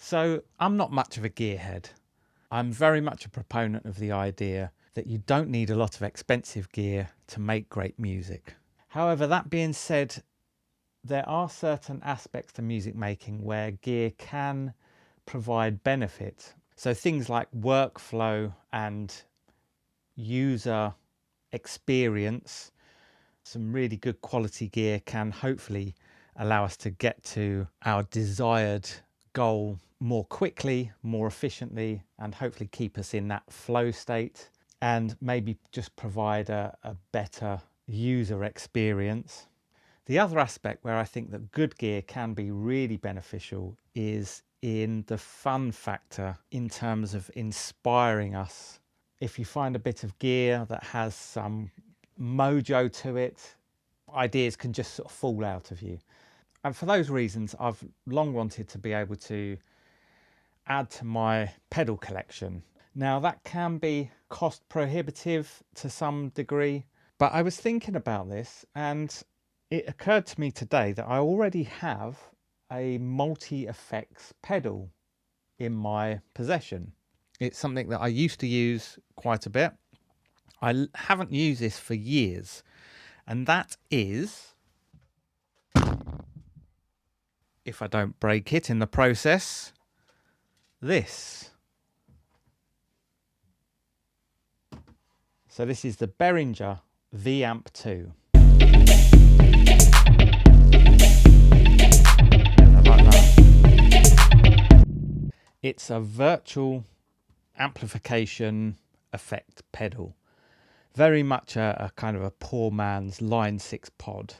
So I'm not much of a gearhead. I'm very much a proponent of the idea that you don't need a lot of expensive gear to make great music. However, that being said, there are certain aspects to music making where gear can provide benefit. So things like workflow and user experience, some really good quality gear can hopefully allow us to get to our desired goal more quickly, more efficiently, and hopefully keep us in that flow state, and maybe just provide a better user experience. The other aspect where I think that good gear can be really beneficial is in the fun factor in terms of inspiring us. If you find a bit of gear that has some mojo to it, ideas can just sort of fall out of you. And for those reasons, I've long wanted to be able to add to my pedal collection. Now that can be cost prohibitive to some degree, but I was thinking about this and it occurred to me today that I already have a multi-effects pedal in my possession. It's something that I used to use quite a bit. I haven't used this for years, and that is, if I don't break it in the process, this. So this is the Behringer V-Amp 2. It's a virtual amplification effect pedal. Very much a kind of a poor man's Line 6 pod,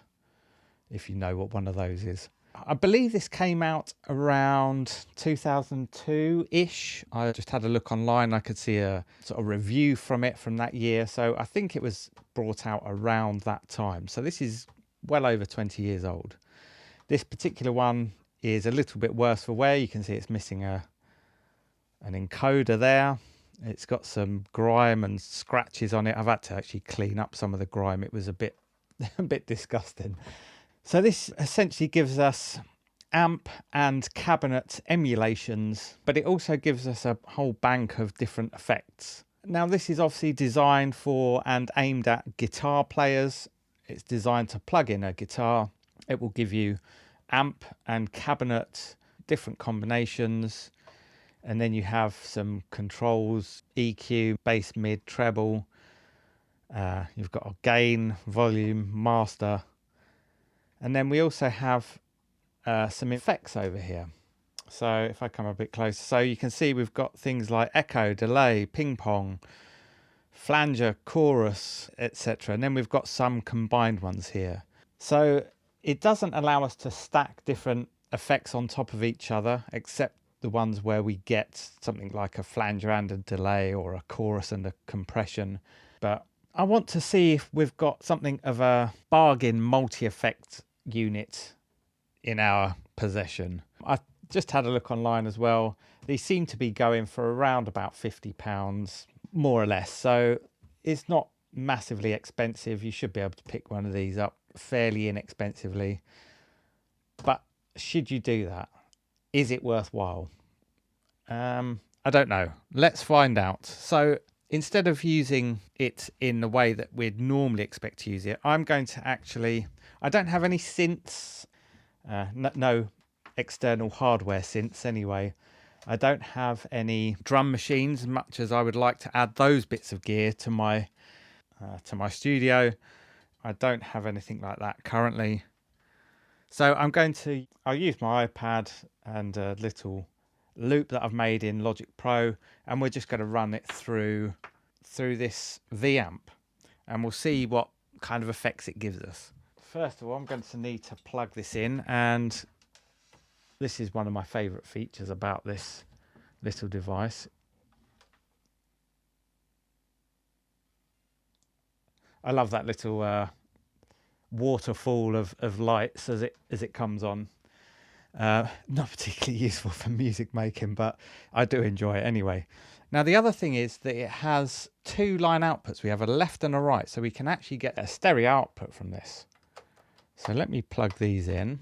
if you know what one of those is. I believe this came out around 2002-ish. I just had a look online. I could see a sort of review from it from that year. So I think it was brought out around that time. So this is well over 20 years old. This particular one is a little bit worse for wear. You can see it's missing an encoder there. It's got some grime and scratches on it. I've had to actually clean up some of the grime. It was a bit disgusting. So this essentially gives us amp and cabinet emulations, but it also gives us a whole bank of different effects. Now this is obviously designed for and aimed at guitar players. It's designed to plug in a guitar. It will give you amp and cabinet, different combinations. And then you have some controls, EQ, bass, mid, treble. You've got a gain, volume, master. And then we also have some effects over here. So if I come a bit closer, so you can see we've got things like echo, delay, ping pong, flanger, chorus, etc. And then we've got some combined ones here. So it doesn't allow us to stack different effects on top of each other, except the ones where we get something like a flanger and a delay, or a chorus and a compression. But I want to see if we've got something of a bargain multi-effect unit in our possession. I just had a look online as well. These seem to be going for around about £50, more or less. So it's not massively expensive. You should be able to pick one of these up fairly inexpensively. But should you do that? Is it worthwhile? I don't know. Let's find out. So instead of using it in the way that we'd normally expect to use it, I'm going to actually, I don't have any synths, no external hardware synths anyway. I don't have any drum machines, much as I would like to add those bits of gear to my studio. I don't have anything like that currently. So I'll use my iPad and a little loop that I've made in Logic Pro, and we're just going to run it through this V-Amp, and we'll see what kind of effects it gives us. First of all, I'm going to need to plug this in, and this is one of my favorite features about this little device. I love that little waterfall of lights as it comes on. Not particularly useful for music making, but I do enjoy it anyway. Now the other thing is that it has two line outputs. We have a left and a right, so we can actually get a stereo output from this. So let me plug these in,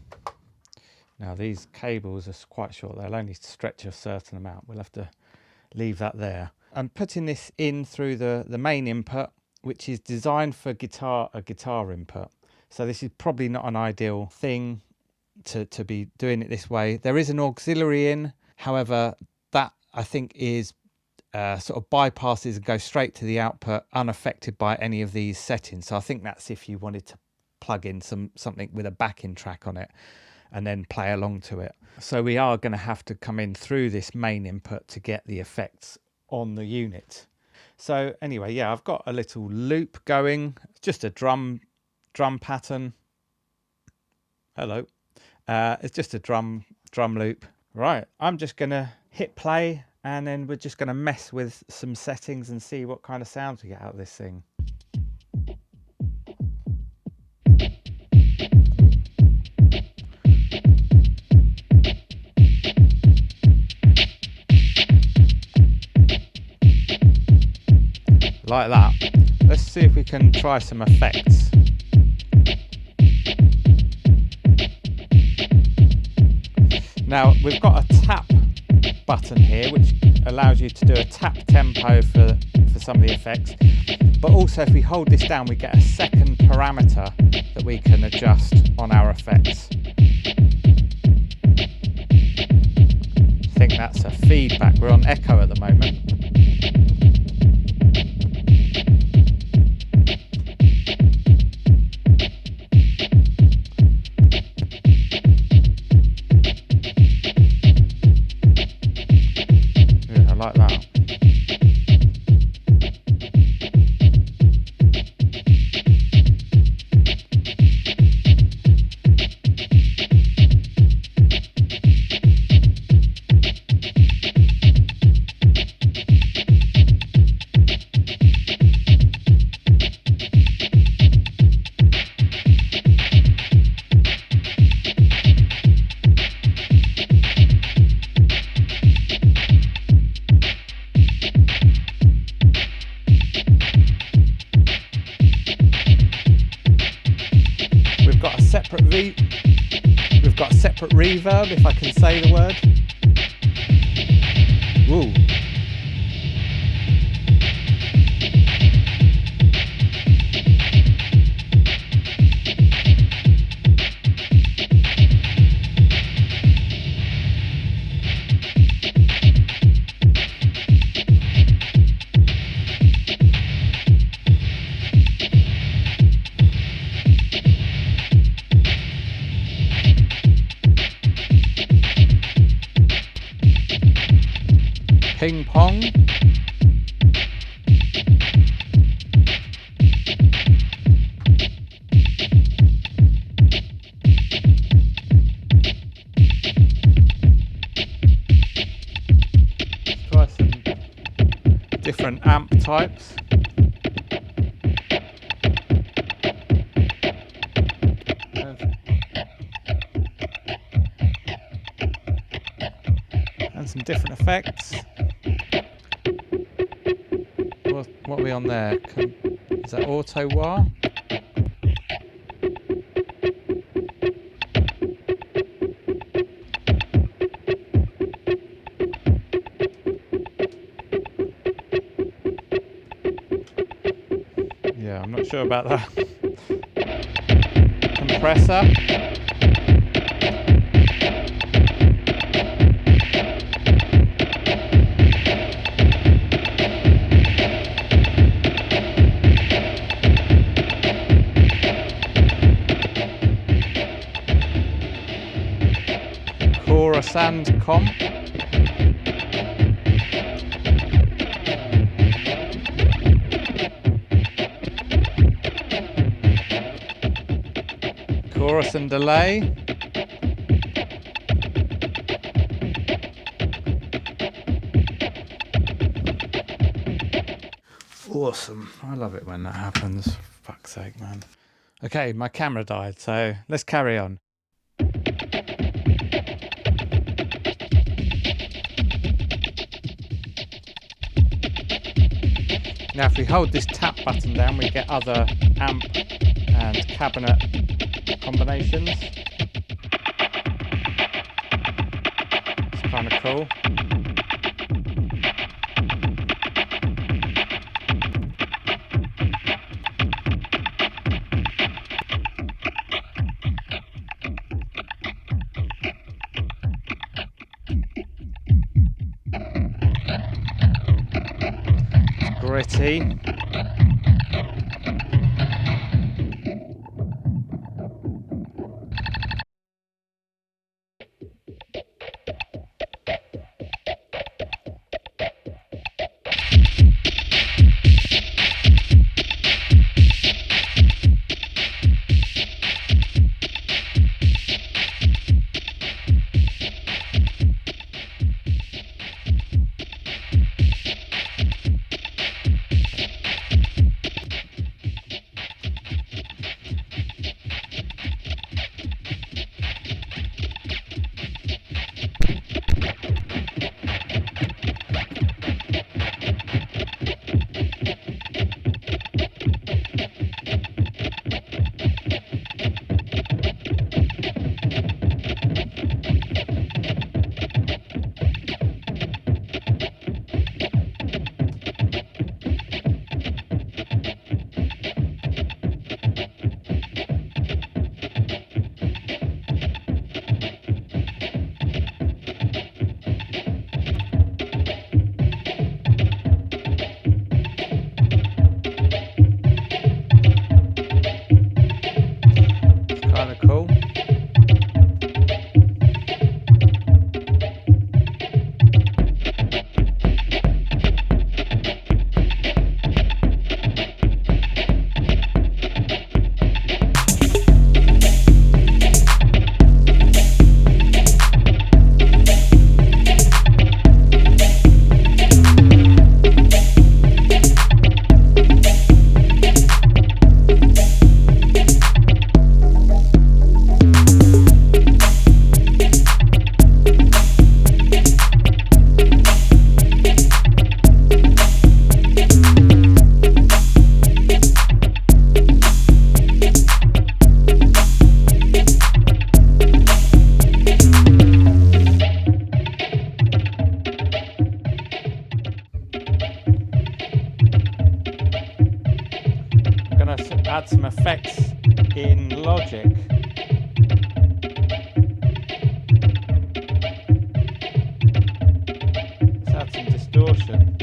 Now these cables are quite short, they'll only stretch a certain amount. We'll have to leave that there. I'm putting this in through the main input, which is designed for a guitar input. So this is probably not an ideal thing to be doing it this way. There is an auxiliary in, however, that I think is sort of bypasses and goes straight to the output unaffected by any of these settings. So I think that's if you wanted to plug in something with a backing track on it and then play along to it. So we are going to have to come in through this main input to get the effects on the unit. So anyway, yeah, I've got a little loop going, just a drum pattern. Hello. It's just a drum loop. Right, I'm just going to hit play and then we're just going to mess with some settings and see what kind of sounds we get out of this thing. Like that. Let's see if we can try some effects. Now we've got a tap button here which allows you to do a tap tempo for some of the effects, but also if we hold this down we get a second parameter that we can adjust on our effects. I think that's a feedback. We're on echo at the moment. Like that. We've got a separate reverb, if I can say the word. Ooh. Ping pong. Try some different amp types. And some different effects. What are we on there? Is that auto wah? Yeah, I'm not sure about that. Compressor. Chorus and comp. Chorus and delay. Awesome. I love it when that happens. Fuck's sake, man. Okay, my camera died, so let's carry on. Now if we hold this tap button down we get other amp and cabinet combinations. kind of cool. It's gritty. Kind of cool. Add some effects in Logic. Let's add some distortion.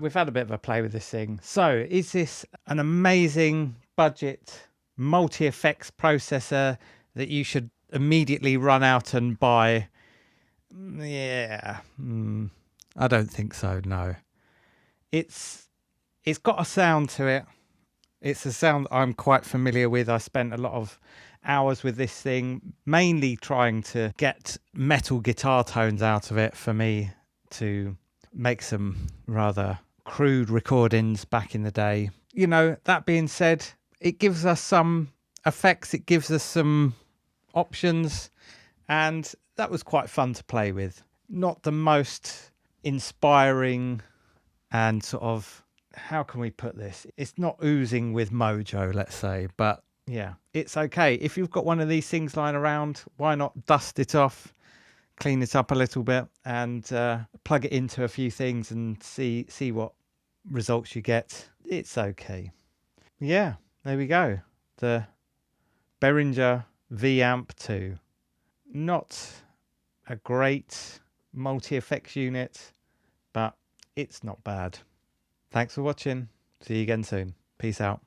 we've had a bit of a play with this thing. So is this an amazing budget multi-effects processor that you should immediately run out and buy? Yeah, I don't think so. No, it's got a sound to it. It's a sound I'm quite familiar with. I spent a lot of hours with this thing, mainly trying to get metal guitar tones out of it for me to make some rather crude recordings back in the day. You know, that being said, it gives us some effects, it gives us some options, and that was quite fun to play with. Not the most inspiring and sort of, how can we put this? It's not oozing with mojo, let's say, but yeah, it's okay. If you've got one of these things lying around, why not dust it off, clean it up a little bit, and plug it into a few things and see what results you get. It's okay. Yeah, there we go. The Behringer V-Amp 2. Not a great multi-effects unit, but it's not bad. Thanks for watching. See you again soon. Peace out.